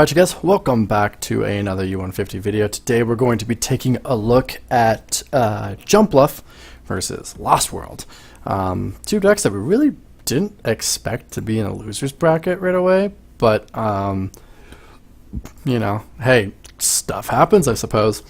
Alright you guys, welcome back to another U150 video. Today we're going to be taking a look at Jumpluff versus Lost World. Two decks that we really didn't expect to be in a loser's bracket right away, but you know, hey, stuff happens I suppose.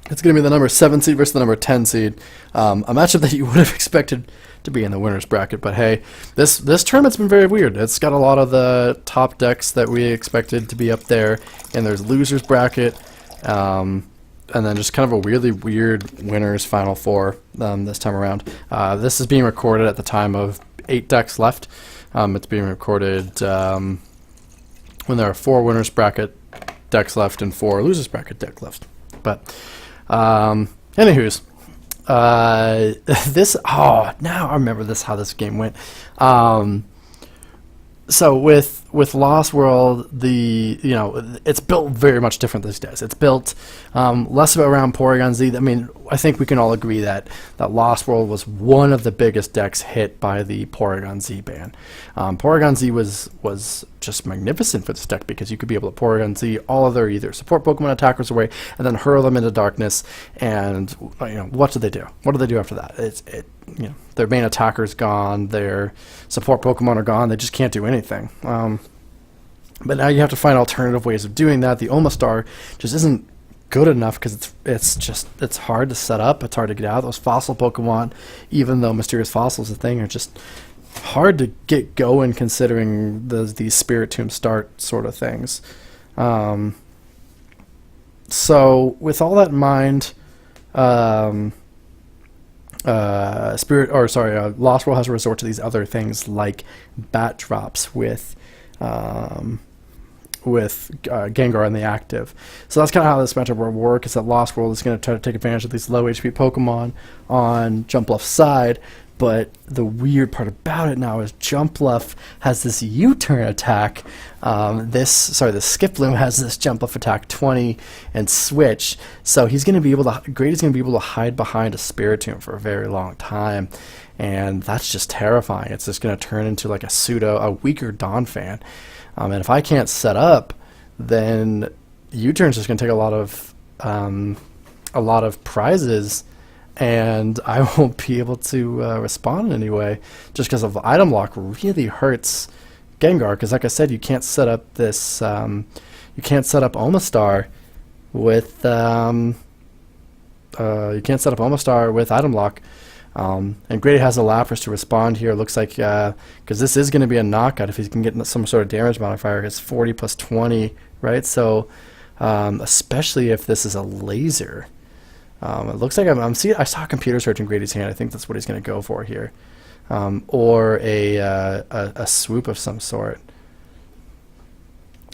It's going to be the number 7 seed versus the number 10 seed. A matchup that you would have expected to be in the winner's bracket, but hey, this tournament's been very weird. It's got a lot of the top decks that we expected to be up there, and there's loser's bracket, and then just kind of a really weird winner's final four this time around. This is being recorded at the time of 8 decks left. It's being recorded when there are 4 winner's bracket decks left and 4 loser's bracket decks left. But anywho's, now I remember how this game went. So with Lost World, it's built very much different these days. It's built less around Porygon Z. I mean, I think we can all agree that Lost World was one of the biggest decks hit by the Porygon Z ban. Porygon Z was just magnificent for this deck because you could be able to Porygon Z all of their either support Pokemon attackers away and then hurl them into darkness. And what do they do? What do they do after that? Their main attacker's gone, their support Pokemon are gone, they just can't do anything. But now you have to find alternative ways of doing that. The Omastar just isn't good enough because it's hard to set up, it's hard to get out. Those fossil Pokemon, even though Mysterious Fossil is a thing, are just hard to get going considering these Spirit Tomb start sort of things. So with all that in mind, Lost World has to resort to these other things like bat drops with Gengar in the active. So that's kind of how this matchup will work, is that Lost World is going to try to take advantage of these low HP Pokemon on Jumpluff's side. But the weird part about it now is Jumpluff has this U-turn attack. The Skiploom has this Jumpluff attack 20 and switch. So he's going to be able to, Grady's going to be able to hide behind a Spiritomb for a very long time. And that's just terrifying. It's just going to turn into like a weaker Donphan. And if I can't set up, then U-turn's just going to take a lot of prizes, and I won't be able to respond in any way, just because of item lock really hurts Gengar. Because like I said, you can't set up this, you can't set up Omastar with item lock. And Grady has a Lapras to respond here. Looks like because this is going to be a knockout if he can get some sort of damage modifier. It's 40 plus 20, right? So especially if this is a laser. It looks like I saw a computer search in Grady's hand. I think that's what he's going to go for here, or a swoop of some sort.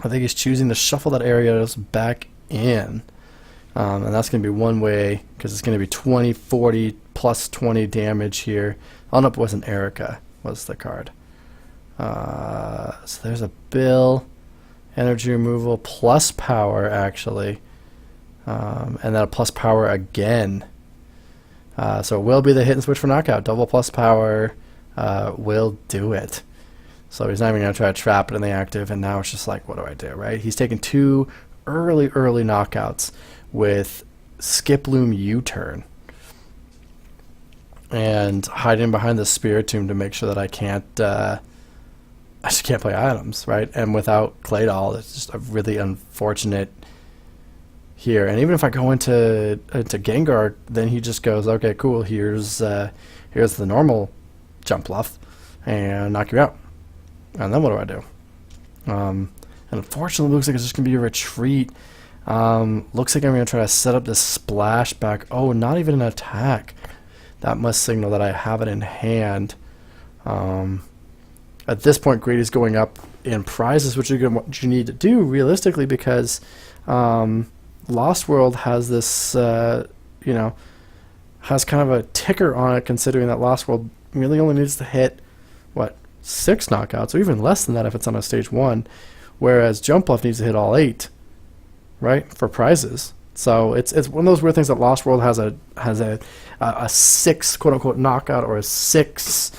I think he's choosing to shuffle that Ariados back in, and that's going to be one way because it's going to be 20, 40 plus 20 damage here. Oh no, it wasn't Erica. Was the card? So there's a Bill, energy removal plus power actually. And then a plus power again. So it will be the hit and switch for knockout. Double plus power will do it. So he's not even going to try to trap it in the active, and now it's just like, what do I do, right? He's taking 2 early knockouts with Skiploom U-turn. And hiding behind the Spiritomb to make sure that I just can't play items, right? And without Claydol, it's just a really unfortunate here. And even if I go into Gengar, then he just goes, okay, cool, here's the normal Jumpluff, and knock you out. And then what do I do? And unfortunately, it looks like it's just going to be a retreat. Looks like I'm going to try to set up this splashback. Oh, not even an attack. That must signal that I have it in hand. At this point, Grady's going up in prizes, which is what you need to do realistically, because Lost World has this, has kind of a ticker on it, considering that Lost World really only needs to hit, 6 knockouts, or even less than that if it's on a stage 1, whereas Jumpluff needs to hit all 8, right, for prizes. So it's one of those weird things that Lost World has a 6 quote unquote knockout, or a 6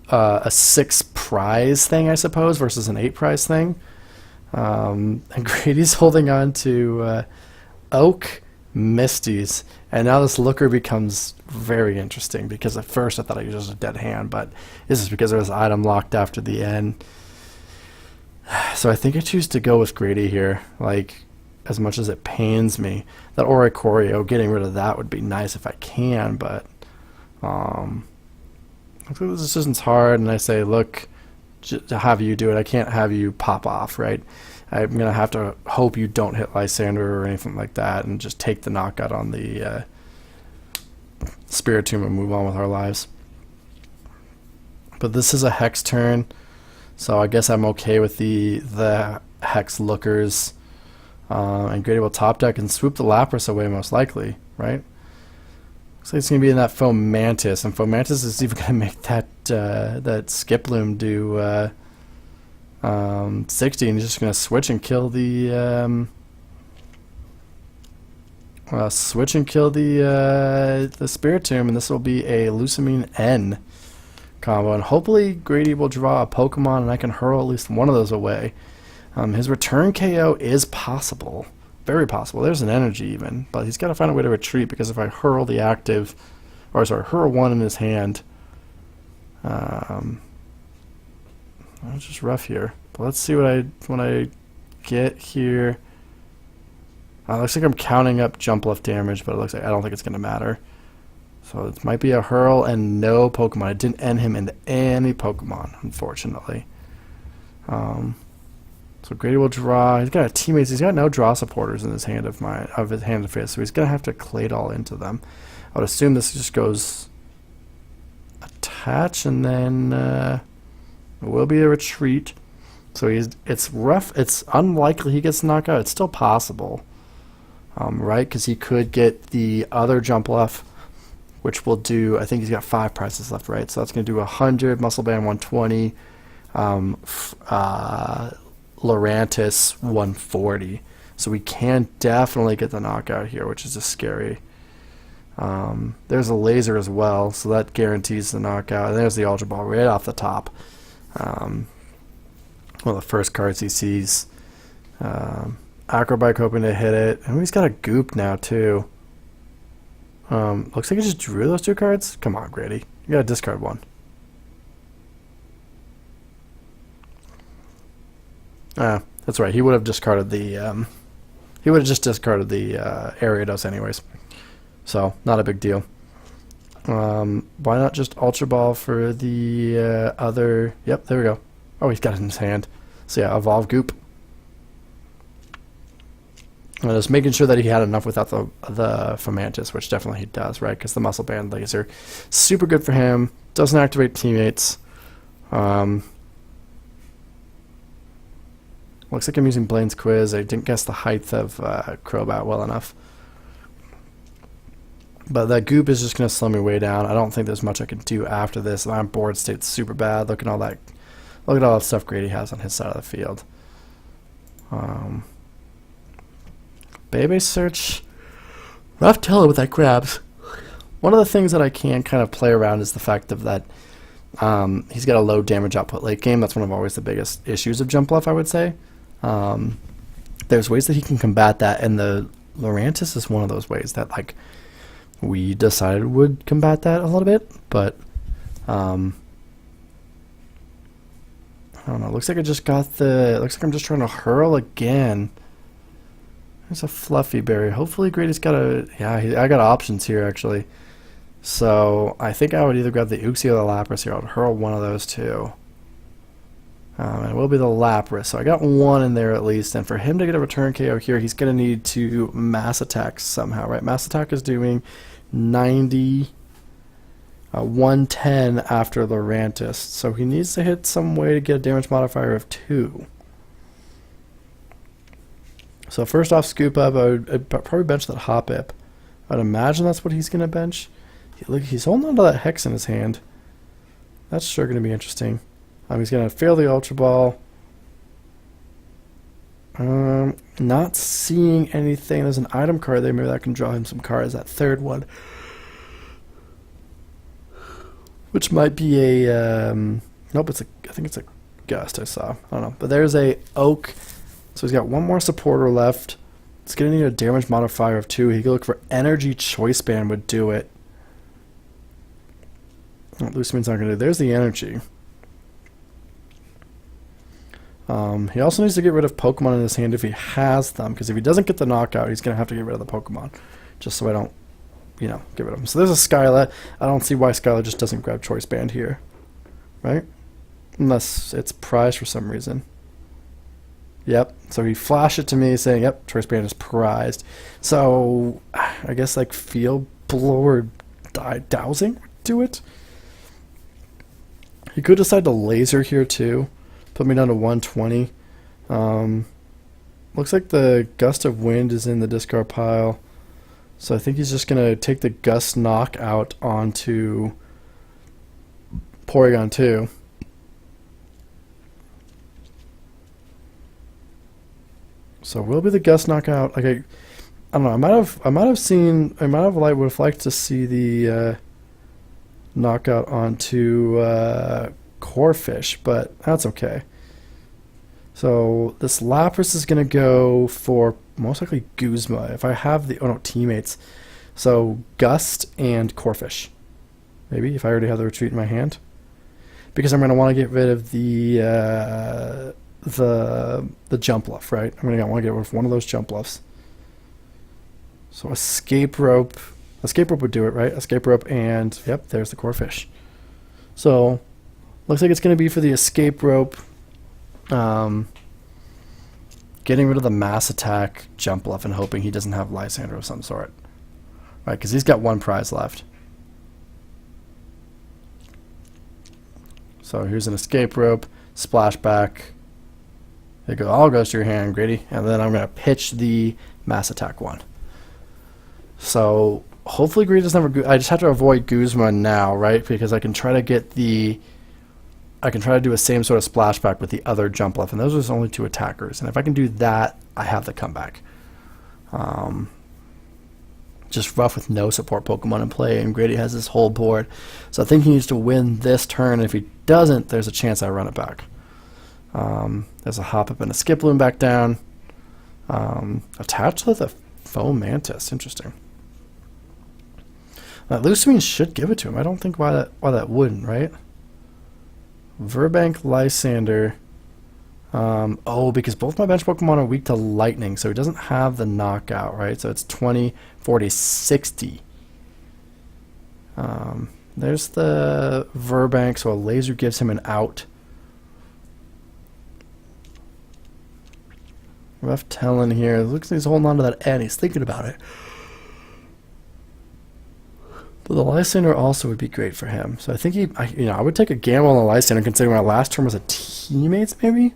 a 6 prize thing, I suppose, versus an 8 prize thing. And Grady's holding on to Oak Misties. And now this looker becomes very interesting, because at first I thought it was just a dead hand, but this is because there was an item locked after the end. So I think I choose to go with Grady here. Like, as much as it pains me, that Oricorio, getting rid of that would be nice if I can, but I think this decision's hard, and I say, look, to have you do it, I can't have you pop off, right? I'm going to have to hope you don't hit Lysander or anything like that, and just take the knockout on the Spiritomb and move on with our lives. But this is a Hex turn, so I guess I'm okay with the Hex lookers. And Grady will top deck and swoop the Lapras away, most likely, right? Looks like it's going to be in that Fomantis, and Fomantis is even going to make that Skiploom do 60, and he's just going to switch and kill the Spiritomb, and this will be a Lusamine N combo, and hopefully Grady will draw a Pokemon, and I can hurl at least one of those away. His return KO is possible. Very possible. There's an energy even. But he's got to find a way to retreat, because if I hurl the active, or sorry, hurl one in his hand, it's just rough here. But let's see what I get here. Looks like I'm counting up Jumpluff damage, but it looks like I don't think it's going to matter. So it might be a hurl and no Pokemon. I didn't end him into any Pokemon, unfortunately. So Grady will draw. He's got teammates. He's got no draw supporters in his hand of fate, so he's gonna have to Claydol into them. I would assume this just goes attach, and then it will be a retreat. So it's rough. It's unlikely he gets knocked out. It's still possible, right? Because he could get the other Jumpluff, which will do. I think he's got 5 prizes left, right? So that's gonna do 100, Muscle Band 120. Lurantis 140, so we can definitely get the knockout here, which is just scary. There's a laser as well, so that guarantees the knockout. And there's the Ultra Ball right off the top. One of the first cards he sees. Acrobike hoping to hit it, and he's got a Goop now too. Looks like he just drew those 2 cards. Come on, Grady, you gotta discard one. That's right. He would have discarded the. He would have just discarded the Ariados anyways, so not a big deal. Why not just Ultra Ball for the other? Yep, there we go. Oh, he's got it in his hand. So yeah, Evolve Goop. And just making sure that he had enough without the Fomantis, which definitely he does, right? Because the Muscle Band laser, super good for him. Doesn't activate teammates. Looks like I'm using Blaine's Quiz. I didn't guess the height of Crobat well enough. But that Goop is just going to slow me way down. I don't think there's much I can do after this. My board state's super bad. Look at all that stuff Grady has on his side of the field. Baby Search. Rough teller with that grabs. One of the things that I can kind of play around is the fact of that he's got a low damage output late game. That's one of always the biggest issues of Jumpluff, I would say. There's ways that he can combat that, and the Lurantis is one of those ways that like we decided would combat that a little bit, but I don't know. Looks like I just got the. Looks like I'm just trying to hurl again. There's a Fluffy Berry. Hopefully Grady's got a. Yeah, I got options here actually. So I think I would either grab the Uxie or the Lapras here. I would hurl one of those two. And it will be the Lapras. So I got one in there at least. And for him to get a return KO here, he's going to need to Mass Attack somehow, right? Mass Attack is doing 90, 110 after Lurantis. So he needs to hit some way to get a damage modifier of 2. So first off, Scoop Up, I'd probably bench that Hoppip. I'd imagine that's what he's going to bench. Look, he's holding on to that Hex in his hand. That's sure going to be interesting. He's going to fail the Ultra Ball. Not seeing anything. There's an item card there. Maybe that can draw him some cards. That third one. which might be a nope. I think it's a gust. I saw. I don't know, but there's a oak. So he's got one more supporter left. It's gonna need a damage modifier of 2. He could look for energy choice band would do it. Oh, Lucian's not gonna do. There's the energy. He also needs to get rid of Pokemon in his hand if he has them, because if he doesn't get the knockout, he's gonna have to get rid of the Pokemon. Just so I don't, you know, get rid of them. So there's a Skyla. I don't see why Skyla just doesn't grab choice band here, right? Unless it's prized for some reason. Yep. So he flashed it to me saying, yep, choice band is prized. So I guess like field blow or dowsing would do it. He could decide to laser here too. Put me down to 120. Looks like the gust of wind is in the discard pile. So I think he's just going to take the gust knockout onto Porygon 2. So will be the gust knockout. Like I don't know. I might have would have liked to see the knockout onto Corphish, but that's okay. So this Lapras is going to go for most likely Guzma. If I have the teammates. So Gust and Corphish. Maybe if I already have the retreat in my hand, because I'm going to want to get rid of the Jumpluff, right? I'm going to want to get rid of one of those Jumpluffs. So Escape Rope would do it, right? Escape Rope, and yep, there's the Corphish. So looks like it's going to be for the Escape Rope, getting rid of the Mass Attack Jumpluff and hoping he doesn't have Lysander of some sort, right? Because he's got one prize left. So here's an Escape Rope, Splashback. There you go. All goes to your hand, Grady, and then I'm going to pitch the Mass Attack one. So hopefully Grady doesn't have I just have to avoid Guzma now, right? Because I can try to get I can try to do a same sort of Splashback with the other Jumpluff, and those are only 2 attackers. And if I can do that, I have the comeback. Just rough with no support Pokemon in play, and Grady has this whole board. So I think he needs to win this turn. If he doesn't, there's a chance I run it back. There's a Hop Up and a Skiploom back down. Attached with a Foam Mantis. Interesting. That Lusamine should give it to him. I don't think why that wouldn't, right? Verbank, Lysander. Because both my bench Pokemon are weak to lightning, so he doesn't have the knockout, right? So it's 20, 40, 60. There's the Verbank, so a laser gives him an out. Rough Talon here. Looks like he's holding on to that N. He's thinking about it. But the Lysander also would be great for him. So I think I would take a gamble on the Lysander considering my last turn was a teammates, maybe?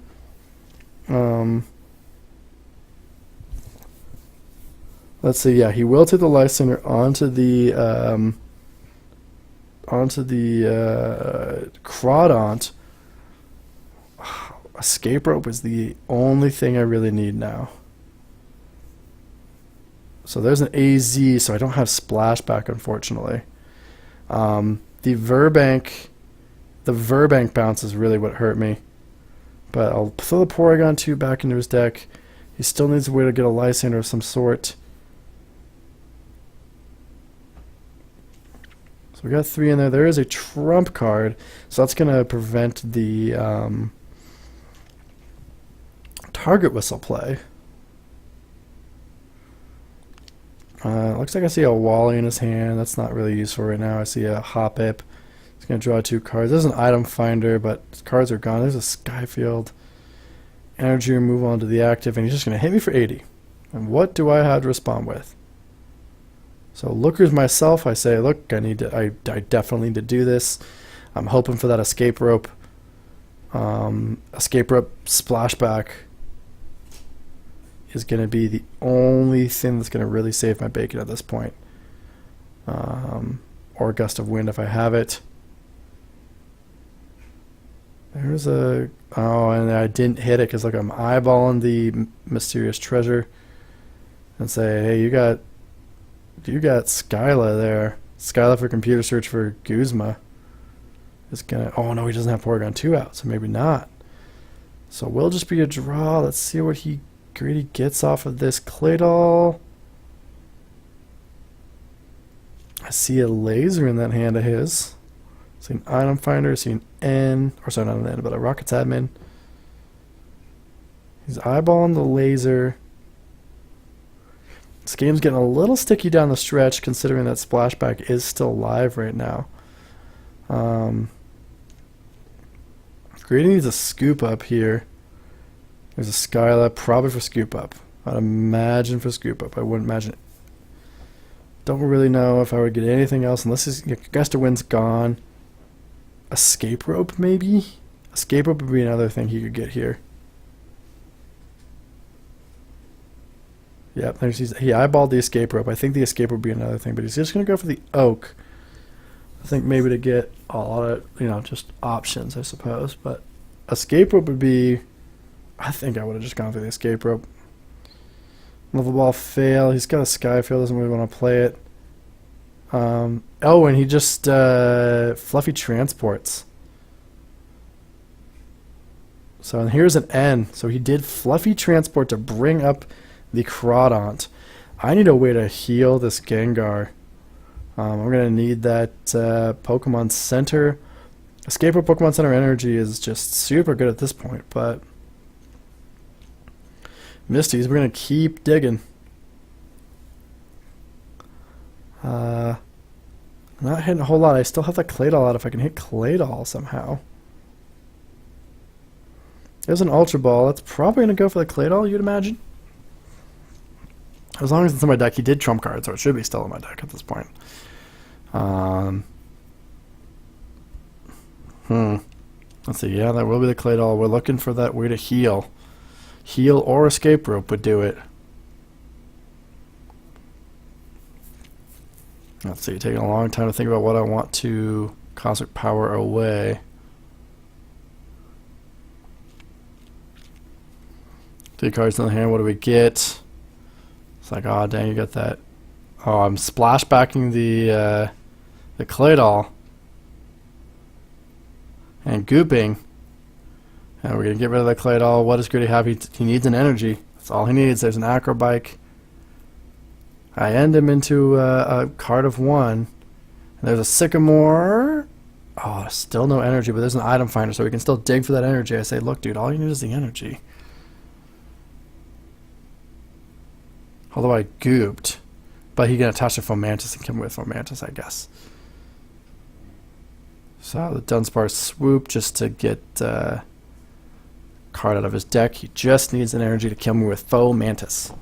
Let's see. Yeah, he will take the Lysander onto the Crawdaunt. Escape Rope is the only thing I really need now. So there's an AZ, so I don't have Splashback, unfortunately. The Verbank bounce is really what hurt me. But I'll throw the Porygon 2 back into his deck. He still needs a way to get a Lysander of some sort. So we got 3 in there. There is a Trump card, so that's going to prevent the Target Whistle play. Looks like I see a Wally in his hand. That's not really useful right now. I see a Hoppip. He's going to draw 2 cards. There's an item finder, but his cards are gone. There's a Skyfield. Energy removal onto the active, and he's just going to hit me for 80. And what do I have to respond with? So lookers myself, I say, look, I definitely need to do this. I'm hoping for that Escape Rope. Escape Rope Splashback is going to be the only thing that's going to really save my bacon at this point. Or Gust of Wind if I have it. There's a... Oh, and I didn't hit it because, look, I'm eyeballing the Mysterious Treasure and say, hey, you got Skyla there. Skyla for computer search for Guzma. is gonna. Oh no, he doesn't have Porygon 2 out, so maybe not. So we'll just be a draw. Let's see what Grady gets off of this Claydol. I see a laser in that hand of his. I see an item finder. I see an N, or sorry, not an N, but a Rockets admin. He's eyeballing the laser. This game's getting a little sticky down the stretch, considering that Splashback is still live right now. Grady needs a scoop up here. There's a Skylab, probably for scoop up. I'd imagine for scoop up. I wouldn't imagine it. Don't really know if I would get anything else unless his Gust of Wind's gone. Escape Rope, maybe? Escape Rope would be another thing he could get here. Yep, he eyeballed the Escape Rope. I think the Escape Rope would be another thing, but he's just going to go for the Oak. I think maybe to get a lot of, just options, I suppose. But Escape Rope would be, I think I would have just gone for the Escape Rope. Level Ball fail. He's got a Skyfield, doesn't really want to play it. Oh, and he just Fluffy Transports. So and here's an N. So he did Fluffy Transport to bring up the Crawdont. I need a way to heal this Gengar. I'm going to need that Pokemon Center. Escape Rope Pokemon Center energy is just super good at this point, but Misty's, we're going to keep digging. Not hitting a whole lot. I still have that Claydol out if I can hit Claydol somehow. There's an Ultra Ball. That's probably going to go for the Claydol, you'd imagine. As long as it's in my deck, he did trump card, so it should be still in my deck at this point. Let's see. Yeah, that will be the Claydol. We're looking for that way to heal. Heal or Escape Rope would do it. Let's see. Taking a long time to think about what I want to Cosmic Power away. 3 cards in the hand. What do we get? It's like, oh dang, you got that. Oh, I'm splashbacking the Claydol and gooping, and we're gonna get rid of the Claydol. What does Gritty have? He needs an energy. That's all he needs. There's an Acrobike. I end him into a card of 1. And there's a Sycamore. Oh, still no energy, but there's an item finder, so we can still dig for that energy. I say, look, dude, all you need is the energy. Although I gooped. But he can attach the Fomantis and kill me with Fomantis, I guess. So the Dunsparce Swoop just to get card out of his deck. He just needs an energy to kill me with Fomantis.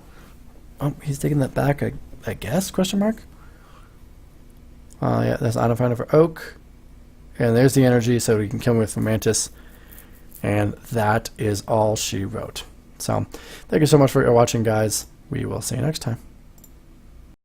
Oh, he's taking that back, I guess, question mark? Yeah, that's item finder for Oak. And there's the energy, so he can kill me with Fomantis. And that is all she wrote. So, thank you so much for watching, guys. We will see you next time.